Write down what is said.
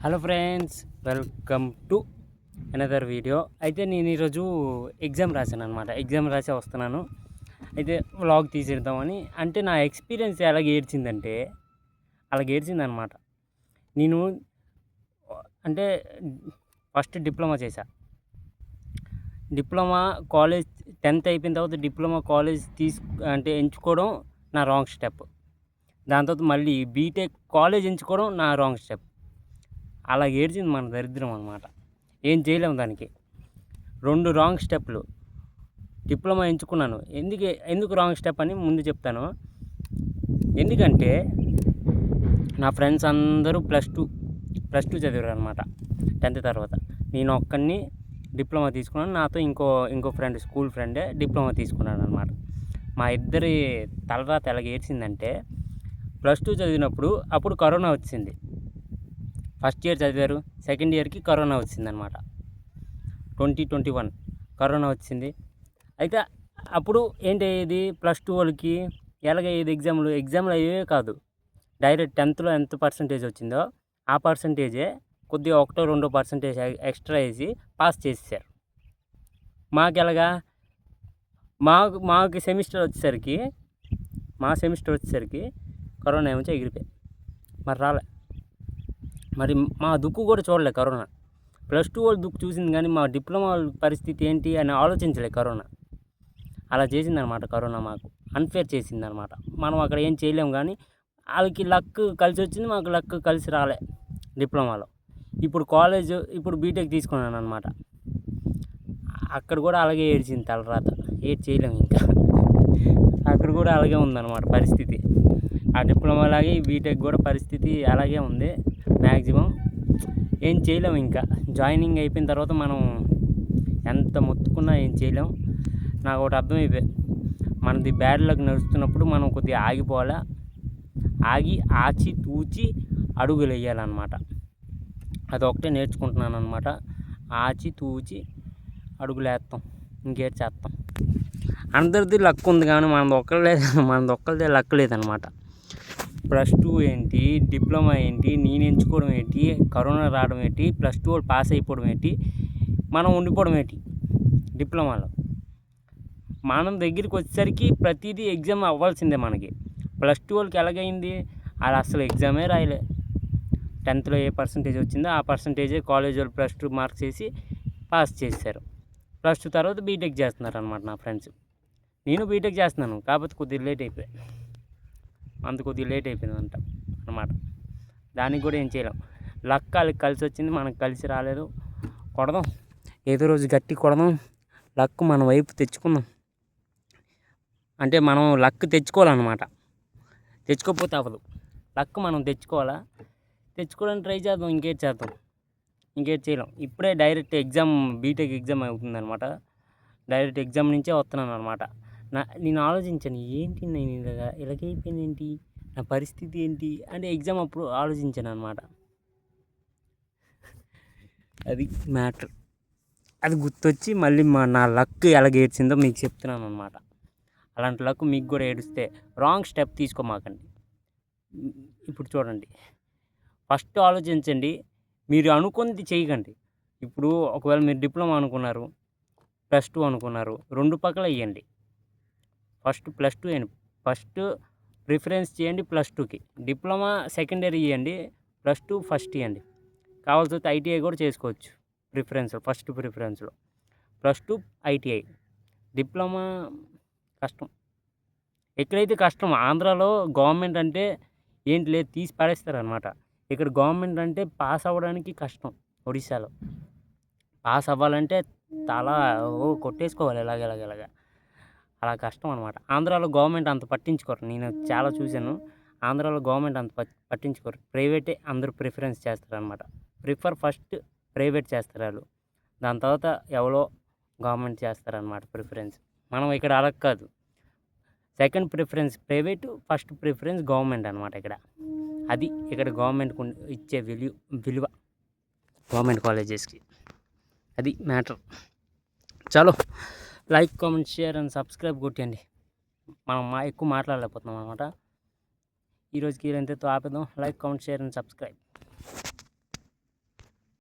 Hello friends, welcome to another video. అయితే నేను ఈరోజు ఎగ్జామ్ రాశాను అనమాట. ఎగ్జామ్ రాసి వస్తున్నాను. అయితే వ్లాగ్ తీసేద్దామని, అంటే నా ఎక్స్పీరియన్స్ ఎలాగ ఏడ్చిందనమాట. నేను అంటే ఫస్ట్ డిప్లొమా చేశా. డిప్లొమా కాలేజ్ 10th అయిపోయిన తర్వాత డిప్లొమా కాలేజ్ ఎంచుకోవడం నా రాంగ్ స్టెప్. దాని తర్వాత మళ్ళీ బీటెక్ కాలేజ్ ఎంచుకోవడం నా రాంగ్ స్టెప్. అలా ఏడ్చింది మన దరిద్రం అనమాట. ఏం చేయలేము దానికి. 2 రాంగ్ స్టెప్పులు. డిప్లొమా ఎంచుకున్నాను. ఎందుకు రాంగ్ స్టెప్ అని ముందు చెప్తాను. ఎందుకంటే నా ఫ్రెండ్స్ అందరూ ప్లస్ టూ చదివారు అనమాట 10th తర్వాత. నేను ఒక్కడిని డిప్లొమా తీసుకున్నాను. నాతో ఇంకో ఫ్రెండ్, స్కూల్ ఫ్రెండే డిప్లొమా తీసుకున్నాడు అనమాట. మా ఇద్దరి తలరాత ఎలాగ ఏడ్చిందంటే, ప్లస్ 2 చదివినప్పుడు అప్పుడు కరోనా వచ్చింది. ఫస్ట్ ఇయర్ చదివారు, సెకండ్ ఇయర్కి కరోనా వచ్చిందనమాట. 2021 కరోనా వచ్చింది. అయితే అప్పుడు ఏంటయ్యేది, ప్లస్ 2 వాళ్ళకి ఎలాగయ్యేది, ఎగ్జామ్లు అయ్యేవే కాదు. డైరెక్ట్ 10thలో ఎంత పర్సంటేజ్ వచ్చిందో ఆ పర్సంటేజే కొద్దిగా 1-2% ఎక్స్ట్రా వేసి పాస్ చేసేసారు. మాకెలాగా, మాకు సెమిస్టర్ వచ్చేసరికి కరోనా ఏమో ఎగిరిపోయి మరి రాలే. మరి మా దుక్కు కూడా చూడలే కరోనా. ప్లస్ 2 వాళ్ళు దుక్కు చూసింది కానీ మా డిప్లొమా వాళ్ళ పరిస్థితి ఏంటి అని ఆలోచించలే కరోనా. అలా చేసిందనమాట కరోనా. మాకు అన్ఫేర్ చేసిందనమాట. మనం అక్కడ ఏం చేయలేము. కానీ వాళ్ళకి లక్ కలిసి వచ్చింది, మాకు లక్ కలిసి రాలే డిప్లొమాలో. ఇప్పుడు బీటెక్ తీసుకున్నాను అనమాట. అక్కడ కూడా అలాగే ఏడ్చింది తలరాత. ఏడ్ చేయలేము ఇంకా. అక్కడ కూడా అలాగే ఉందన్నమాట పరిస్థితి. ఆ డిప్లొమా లాగే ఈ బీటెక్ కూడా పరిస్థితి అలాగే ఉంది. మ్యాక్సిమం ఏం చేయలేము ఇంకా. జాయినింగ్ అయిపోయిన తర్వాత మనం ఎంత మొత్తుకున్నా ఏం చేయలేం. నాకు ఒకటి అర్థమైపోయి, మనది బ్యాడ్ లక్ నడుస్తున్నప్పుడు మనం కొద్దిగా ఆగిపోవాలా. ఆచి తూచి అడుగులు వేయాలన్నమాట. అదొకటే నేర్చుకుంటున్నాను అనమాట. ఆచి తూచి అడుగులు వేస్తాం, ఇంకేటి చేస్తాం. అందరిది లక్ ఉంది కానీ మనది ఒక్కరిదే లక్ లేదనమాట. ప్లస్ 2 ఏంటి, డిప్లొమా ఏంటి, నేను ఎంచుకోవడం ఏంటి, కరోనా రావడం ఏంటి, ప్లస్ 2 వాళ్ళు పాస్ అయిపోవడం ఏంటి, మనం ఉండిపోవడం ఏంటి డిప్లొమాలో. మనం దగ్గరికి వచ్చేసరికి ప్రతిదీ ఎగ్జామ్ అవ్వాల్సిందే మనకి. ప్లస్ 2 వాళ్ళకి ఎలాగైంది, వాళ్ళు అసలు ఎగ్జామే రాయలే. 10thలో ఏ పర్సంటేజ్ వచ్చిందో ఆ పర్సంటేజే కాలేజ్ వాళ్ళు ప్లస్ 2 మార్క్స్ వేసి పాస్ చేశారు. ప్లస్ 2 తర్వాత బీటెక్ చేస్తున్నారు అనమాట నా ఫ్రెండ్స్. నేను బీటెక్ చేస్తున్నాను, కాకపోతే కొద్దిగా లేట్ అయిపోయిందంట అనమాట. దానికి కూడా ఏం చేయలేం. లక్ వాళ్ళకి కలిసి వచ్చింది, మనకు కలిసి రాలేదు. కొడదాం, ఏదో రోజు గట్టి కొడదాం. లక్ మన వైపు తెచ్చుకుందాం. అంటే మనం లక్ తెచ్చుకోవాలన్నమాట. తెచ్చుకోకపోతే అవ్వదు. లక్ మనం తెచ్చుకోవడానికి ట్రై చేద్దాం. ఇంకేటి చేయలేం. ఇప్పుడే డైరెక్ట్ బీటెక్ ఎగ్జామ్ అవుతుందన్నమాట. డైరెక్ట్ ఎగ్జామ్ నుంచే వస్తున్నాను అనమాట. నేను ఆలోచించాను, ఏంటి నేను ఇలాగైపోయింది ఏంటి, నా పరిస్థితి ఏంటి అంటే ఎగ్జామ్ అప్పుడు ఆలోచించాను అనమాట. అది మ్యాటర్. అది గుర్తొచ్చి మళ్ళీ నా లక్ ఎలాగేడ్చిందో మీకు చెప్తున్నాను అనమాట. అలాంటి లక్ మీకు కూడా ఏడిస్తే రాంగ్ స్టెప్ తీసుకోమాకండి. ఇప్పుడు చూడండి, ఫస్ట్ ఆలోచించండి. మీరు అనుకుంది చేయకండి. ఇప్పుడు ఒకవేళ మీరు డిప్లొమా అనుకున్నారు, ప్లస్ 2 అనుకున్నారు, 2 పక్కల ఇవ్వండి. ఫస్ట్ ప్లస్ 2 వేయండి. ఫస్ట్ ప్రిఫరెన్స్ చేయండి ప్లస్ 2కి. డిప్లొమా సెకండ్ ఇయర్ ఇవ్వండి, ప్లస్ 2 ఫస్ట్ ఇవ్వండి. కావాల్సి వస్తే ఐటీఐ కూడా చేసుకోవచ్చు. ఫస్ట్ ప్రిఫరెన్స్లో ప్లస్ 2 ఐటీఐ. డిప్లొమా కష్టం. ఎక్కడైతే కష్టం, ఆంధ్రాలో గవర్నమెంట్ అంటే ఏంటి లేదు, తీసి పడేస్తారనమాట. ఇక్కడ గవర్నమెంట్ అంటే పాస్ అవ్వడానికి కష్టం. ఒడిశాలో పాస్ అవ్వాలంటే తల కొట్టేసుకోవాలి ఎలాగ. అలా కష్టం అనమాట. ఆంధ్రాలో గవర్నమెంట్ అంత పట్టించుకోరు. నేను చాలా చూశాను. ఆంధ్రాలో గవర్నమెంట్ అంత పట్టించుకోరు. ప్రైవేటే అందరూ ప్రిఫరెన్స్ చేస్తారనమాట. ఫస్ట్ ప్రైవేట్ చేస్తారు వాళ్ళు. దాని తర్వాత ఎవరో గవర్నమెంట్ చేస్తారనమాట ప్రిఫరెన్స్. మనం ఇక్కడ అలా కాదు. Second preference private, first preference government అనమాట. అది ఇక్కడ గవర్నమెంట్కి ఇచ్చే విలువ గవర్నమెంట్ కాలేజెస్కి. అది మ్యాటర్. చలో, like, comment, share and subscribe కొట్టండి. మనం ఎక్కువ మాట్లాడలేకపోతున్నాం అనమాట. ఈరోజుకి ఇంతతో ఆపేద్దాం. Like, comment, share and subscribe.